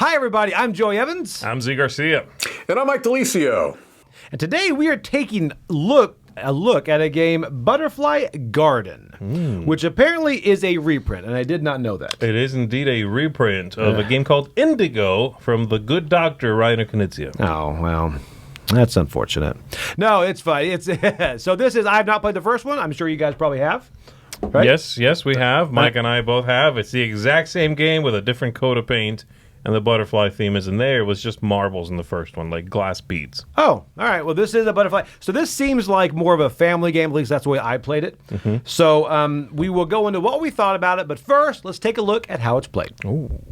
Hi, everybody. I'm Joey Evans. I'm Z Garcia. And I'm Mike Delisio. And today we are taking a look at a game, Butterfly Garden, which apparently is a reprint, and I did not know that. It is indeed a reprint of a game called Indigo from The Good Doctor, Reiner Knizia. Oh, well, that's unfortunate. No, it's fine. It's so this is, I have not played the first one. I'm sure you guys probably have. Right? Yes, we have. Mike and I both have. It's the exact same game with a different coat of paint. And the butterfly theme is in there. It was just marbles in the first one, like glass beads. Oh, all right. Well, this is a butterfly. So this seems like more of a family game. At least that's the way I played it. Mm-hmm. So we will go into what we thought about it. But first, let's take a look at how it's played. Ooh.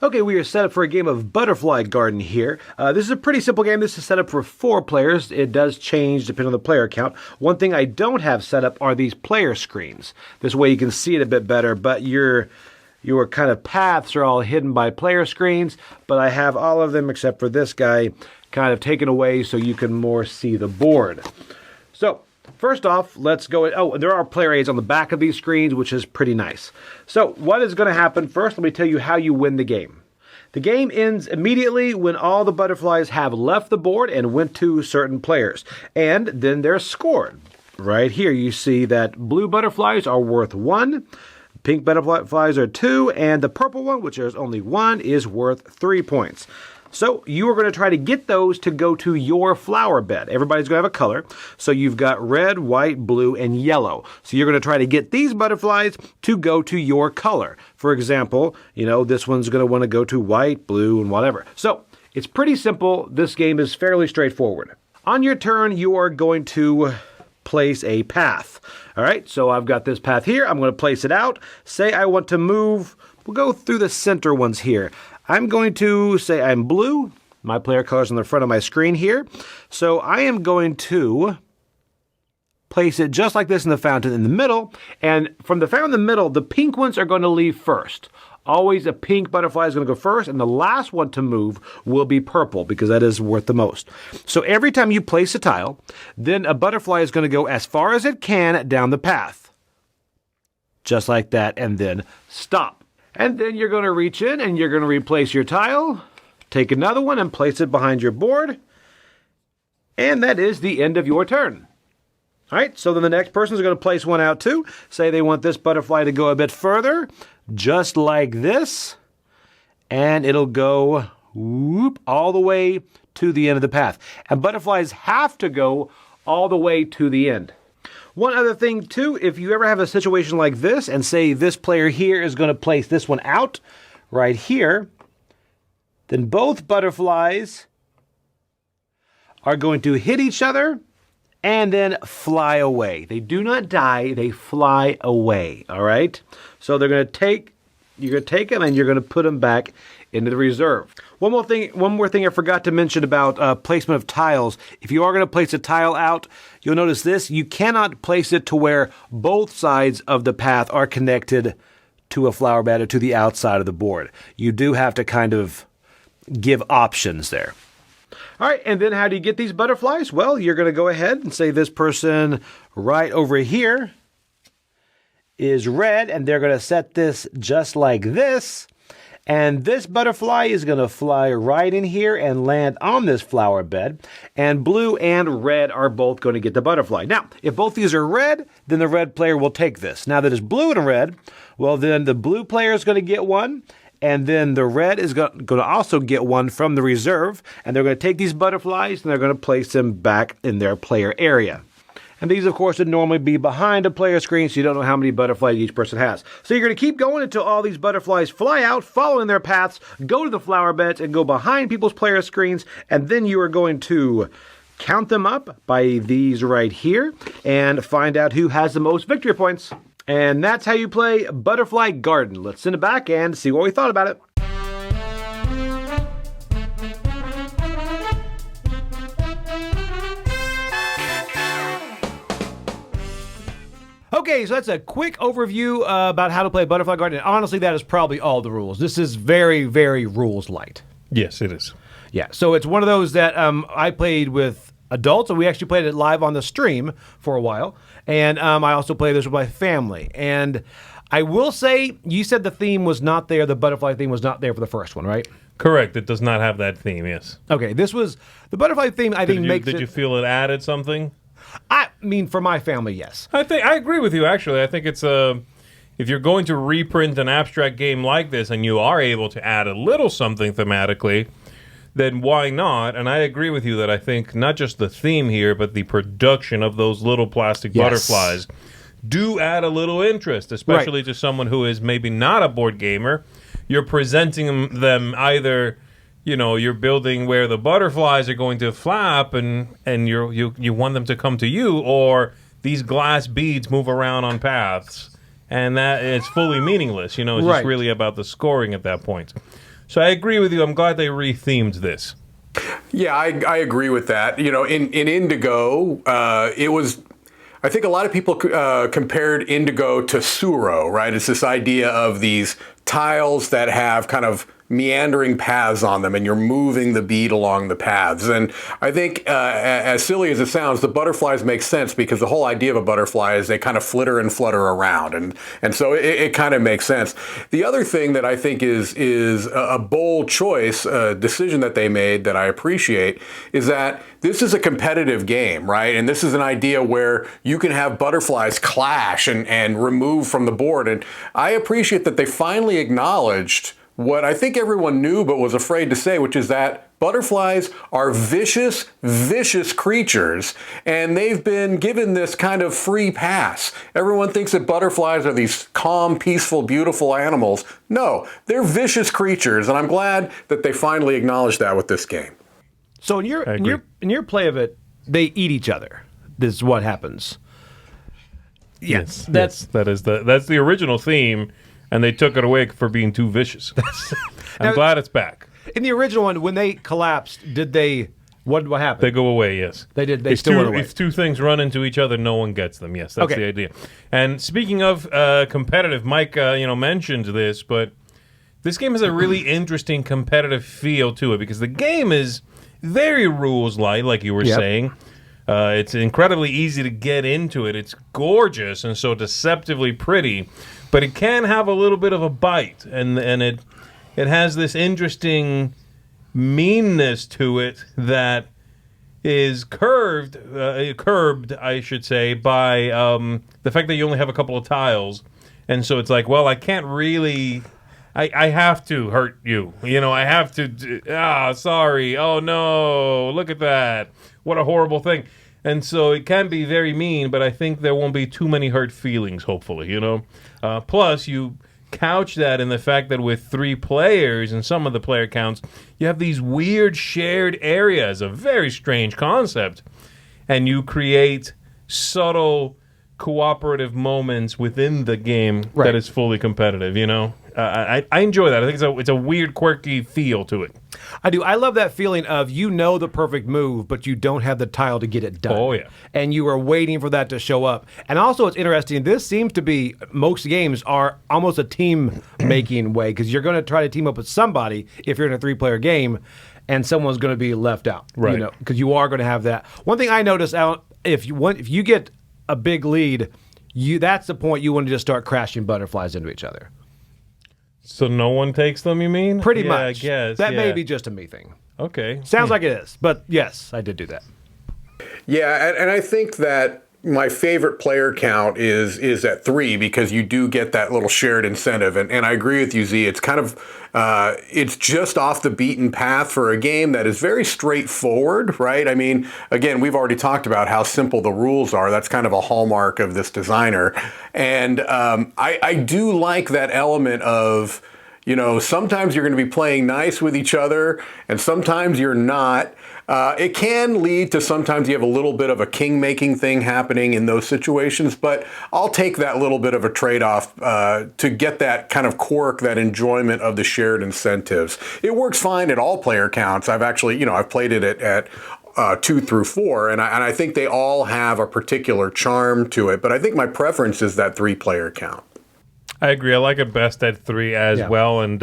Okay, we are set up for a game of Butterfly Garden here. This is a pretty simple game. This is set up for 4 players. It does change depending on the player count. One thing I don't have set up are these player screens. This way you can see it a bit better, but your kind of paths are all hidden by player screens, but I have all of them except for this guy kind of taken away so you can more see the board. So, first off, let's go. Oh, there are player aids on the back of these screens, which is pretty nice. So, what is going to happen? First, let me tell you how you win the game. The game ends immediately when all the butterflies have left the board and went to certain players. And then they're scored. Right here, you see that blue butterflies are worth 1, pink butterflies are 2, and the purple one, which there's only 1, is worth 3 points. So you are going to try to get those to go to your flower bed. Everybody's going to have a color. So you've got red, white, blue, and yellow. So you're going to try to get these butterflies to go to your color. For example, this one's going to want to go to white, blue, and whatever. So it's pretty simple. This game is fairly straightforward. On your turn, you are going to place a path. All right, so I've got this path here. I'm going to place it out. Say I want to move. We'll go through the center ones here. I'm going to say I'm blue. My player color's on the front of my screen here. So I am going to place it just like this in the fountain in the middle. And from the fountain in the middle, the pink ones are going to leave first. Always a pink butterfly is going to go first, and the last one to move will be purple because that is worth the most. So every time you place a tile, then a butterfly is going to go as far as it can down the path. Just like that, and then stop. And then you're going to reach in and you're going to replace your tile, take another one and place it behind your board. And that is the end of your turn. All right, so then the next person is going to place one out too. Say they want this butterfly to go a bit further, just like this. And it'll go whoop, all the way to the end of the path. And butterflies have to go all the way to the end. One other thing, too, if you ever have a situation like this, and say this player here is going to place this one out right here, then both butterflies are going to hit each other and then fly away. They do not die, they fly away, all right? So you're going to take them and you're going to put them back into the reserve. One more thing I forgot to mention about placement of tiles. If you are going to place a tile out, you'll notice this. You cannot place it to where both sides of the path are connected to a flower bed or to the outside of the board. You do have to kind of give options there. All right, and then how do you get these butterflies? Well, you're going to go ahead and say this person right over here is red, and they're going to set this just like this. And this butterfly is going to fly right in here and land on this flower bed. And blue and red are both going to get the butterfly. Now, if both these are red, then the red player will take this. Now that it's blue and red, well, then the blue player is going to get one. And then the red is going to also get one from the reserve. And they're going to take these butterflies and they're going to place them back in their player area. And these, of course, would normally be behind a player screen, so you don't know how many butterflies each person has. So you're going to keep going until all these butterflies fly out, following their paths, go to the flower beds, and go behind people's player screens. And then you are going to count them up by these right here and find out who has the most victory points. And that's how you play Butterfly Garden. Let's send it back and see what we thought about it. Okay, so that's a quick overview about how to play Butterfly Garden. And honestly, that is probably all the rules. This is very, very rules light. Yes, it is. Yeah, so it's one of those that I played with adults, and we actually played it live on the stream for a while. And I also played this with my family. And I will say, you said the theme was not there, the butterfly theme was not there for the first one, right? Correct. It does not have that theme, yes. Okay, this was, the butterfly theme I think makes Did it... you feel it added something? I mean, for my family, yes. I agree with you, actually. I think it's if you're going to reprint an abstract game like this and you are able to add a little something thematically, then why not? And I agree with you that I think not just the theme here, but the production of those little plastic butterflies do add a little interest, especially to someone who is maybe not a board gamer. You're presenting them either, you're building where the butterflies are going to flap and you want them to come to you, or these glass beads move around on paths. And that it's fully meaningless. It's just really about the scoring at that point. So I agree with you. I'm glad they rethemed this. Yeah, I agree with that. In Indigo, it was... I think a lot of people compared Indigo to Tsuro, right? It's this idea of these tiles that have kind of meandering paths on them, and you're moving the bead along the paths. And I think, as silly as it sounds, the butterflies make sense because the whole idea of a butterfly is they kind of flitter and flutter around, and so it kind of makes sense. The other thing that I think is a bold choice, a decision that they made that I appreciate, is that this is a competitive game, right? And this is an idea where you can have butterflies clash and remove from the board. And I appreciate that they finally acknowledged what I think everyone knew but was afraid to say, which is that butterflies are vicious, vicious creatures, and they've been given this kind of free pass. Everyone thinks that butterflies are these calm, peaceful, beautiful animals. No, they're vicious creatures, and I'm glad that they finally acknowledged that with this game. So in your play of it, they eat each other. This is what happens. Yes, that's the original theme. And they took it away for being too vicious. I'm glad it's back. In the original one, when they collapsed, did they? What happened? They go away. Yes, they did. They still went away. If two things run into each other, no one gets them. Yes, that's the idea. And speaking of competitive, Mike, mentioned this, but this game has a really interesting competitive feel to it because the game is very rules light, like you were saying. It's incredibly easy to get into it. It's gorgeous and so deceptively pretty. But it can have a little bit of a bite, and it has this interesting meanness to it that is curbed, I should say, by the fact that you only have a couple of tiles, and so it's like, well, I can't really, I have to hurt you, I have to. Sorry, oh no, look at that, what a horrible thing. And so it can be very mean, but I think there won't be too many hurt feelings, hopefully, Plus, you couch that in the fact that with 3 players and some of the player counts, you have these weird shared areas, a very strange concept. And you create subtle cooperative moments within the game that is fully competitive, I enjoy that. I think it's a weird, quirky feel to it. I do. I love that feeling of the perfect move, but you don't have the tile to get it done. Oh, yeah. And you are waiting for that to show up. And also, it's interesting. This seems to be, most games are almost a team-making way, because you're going to try to team up with somebody if you're in a 3-player game, and someone's going to be left out. Right. Because you are going to have that. One thing I noticed, Alan, if you get a big lead, that's the point you want to just start crashing butterflies into each other. So no one takes them, you mean? Pretty much. I guess. That may be just a me thing. Okay. Sounds like it is. But yes, I did do that. Yeah, and I think that my favorite player count is at 3 because you do get that little shared incentive. And I agree with you, Z. It's kind of, it's just off the beaten path for a game that is very straightforward, right? I mean, again, we've already talked about how simple the rules are. That's kind of a hallmark of this designer. And I do like that element of, sometimes you're going to be playing nice with each other and sometimes you're not. It can lead to sometimes you have a little bit of a king-making thing happening in those situations, but I'll take that little bit of a trade-off to get that kind of quirk, that enjoyment of the shared incentives. It works fine at all player counts. I've actually, I've played it at 2 through 4, and I think they all have a particular charm to it, but I think my preference is that 3-player count. I agree. I like it best at 3 as well, and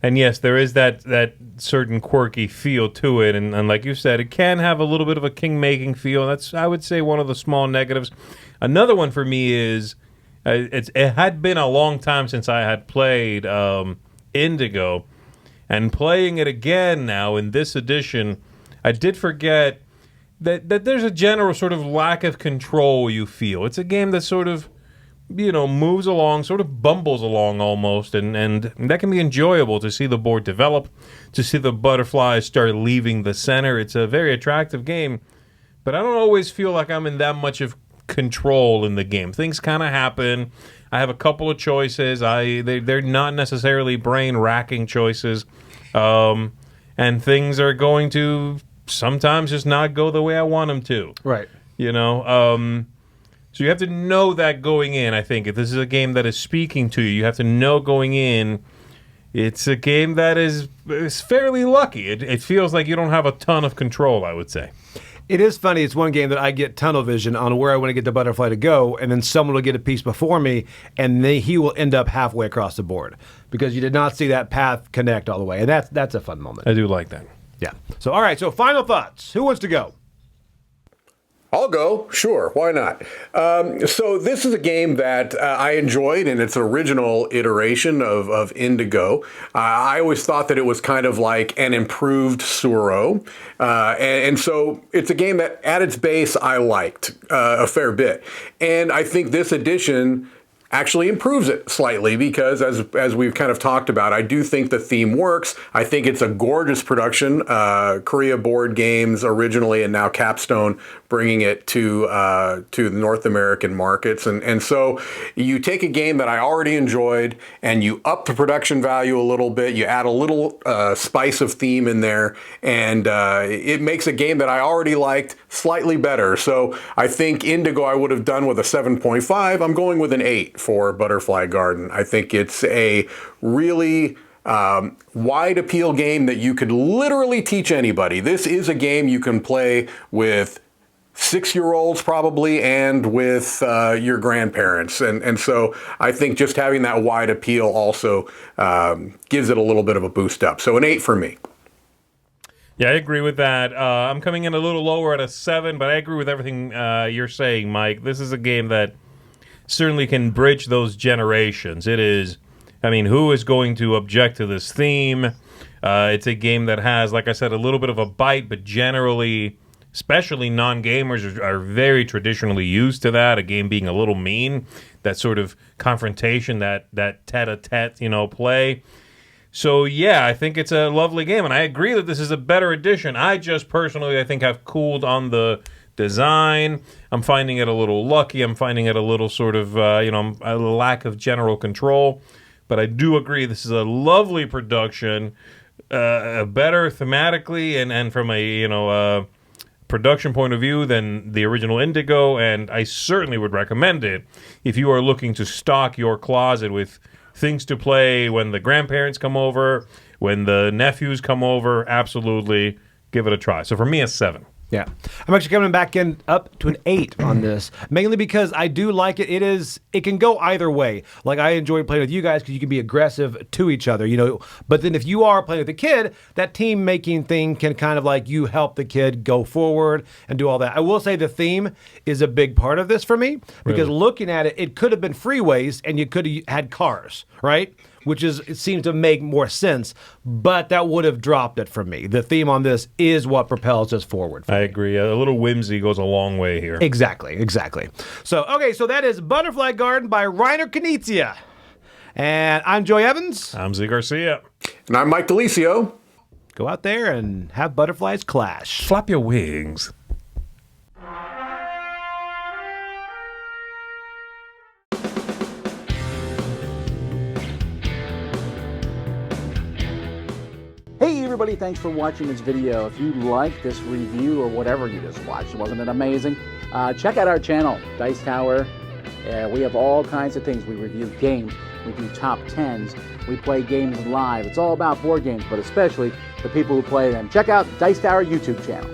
And yes, there is that certain quirky feel to it, and like you said, it can have a little bit of a king-making feel. That's, I would say, one of the small negatives. Another one for me is it had been a long time since I had played Indigo, and playing it again now in this edition, I did forget that there's a general sort of lack of control you feel. It's a game that sort of, moves along, sort of bumbles along almost, and that can be enjoyable to see the board develop, to see the butterflies start leaving the center. It's a very attractive game, but I don't always feel like I'm in that much of control in the game. Things kind of happen. I have a couple of choices. They're not necessarily brain-racking choices, and things are going to sometimes just not go the way I want them to. Right. So you have to know that going in, I think. If this is a game that is speaking to you, you have to know going in, it's a game that is fairly lucky. It feels like you don't have a ton of control, I would say. It is funny. It's one game that I get tunnel vision on where I want to get the butterfly to go, and then someone will get a piece before me, and he will end up halfway across the board because you did not see that path connect all the way, and that's a fun moment. I do like that. Yeah. So, all right. So, final thoughts. Who wants to go? I'll go. Sure. Why not? So this is a game that I enjoyed in its original iteration of Indigo. I always thought that it was kind of like an improved Tsuro. And so it's a game that at its base I liked a fair bit. And I think this edition actually improves it slightly because, as we've kind of talked about, I do think the theme works. I think it's a gorgeous production. Korea Board Games originally, and now Capstone bringing it to the North American markets. And so you take a game that I already enjoyed and you up the production value a little bit. You add a little spice of theme in there, and it makes a game that I already liked slightly better. So I think Indigo I would have done with a 7.5. I'm going with an 8 for Butterfly Garden. I think it's a really wide appeal game that you could literally teach anybody. This is a game you can play with 6-year-olds probably and with your grandparents. And so I think just having that wide appeal also gives it a little bit of a boost up. So an 8 for me. Yeah, I agree with that. I'm coming in a little lower at a 7, but I agree with everything you're saying, Mike. This is a game that certainly can bridge those generations. It is, who is going to object to this theme? It's a game that has, like I said, a little bit of a bite, but generally, especially non-gamers are very traditionally used to that, a game being a little mean, that sort of confrontation, that tete-a-tete, play. So, yeah, I think it's a lovely game, and I agree that this is a better edition. I just personally, I think, have cooled on the design. I'm finding it a little lucky. I'm finding it a little sort of, a lack of general control. But I do agree this is a lovely production, better thematically and from a production point of view than the original Indigo. And I certainly would recommend it if you are looking to stock your closet with things to play when the grandparents come over, when the nephews come over. Absolutely give it a try. So for me, a 7. Yeah. I'm actually coming back in up to an 8 on this, mainly because I do like it. It can go either way. Like, I enjoy playing with you guys because you can be aggressive to each other, But then if you are playing with a kid, that team-making thing can kind of like you help the kid go forward and do all that. I will say the theme is a big part of this for me because looking at it, it could have been freeways and you could have had cars, right? It seems to make more sense, but that would have dropped it for me. The theme on this is what propels us forward. I agree. A little whimsy goes a long way here. Exactly. So that is Butterfly Garden by Reiner Knizia. And I'm Joey Evans. I'm Z Garcia. And I'm Mike Delisio. Go out there and have butterflies clash. Flap your wings. Hey everybody, thanks for watching this video. If you like this review or whatever you just watched, wasn't it amazing? Check out our channel, Dice Tower. We have all kinds of things. We review games, we do top 10s, we play games live. It's all about board games, but especially the people who play them. Check out Dice Tower YouTube channel.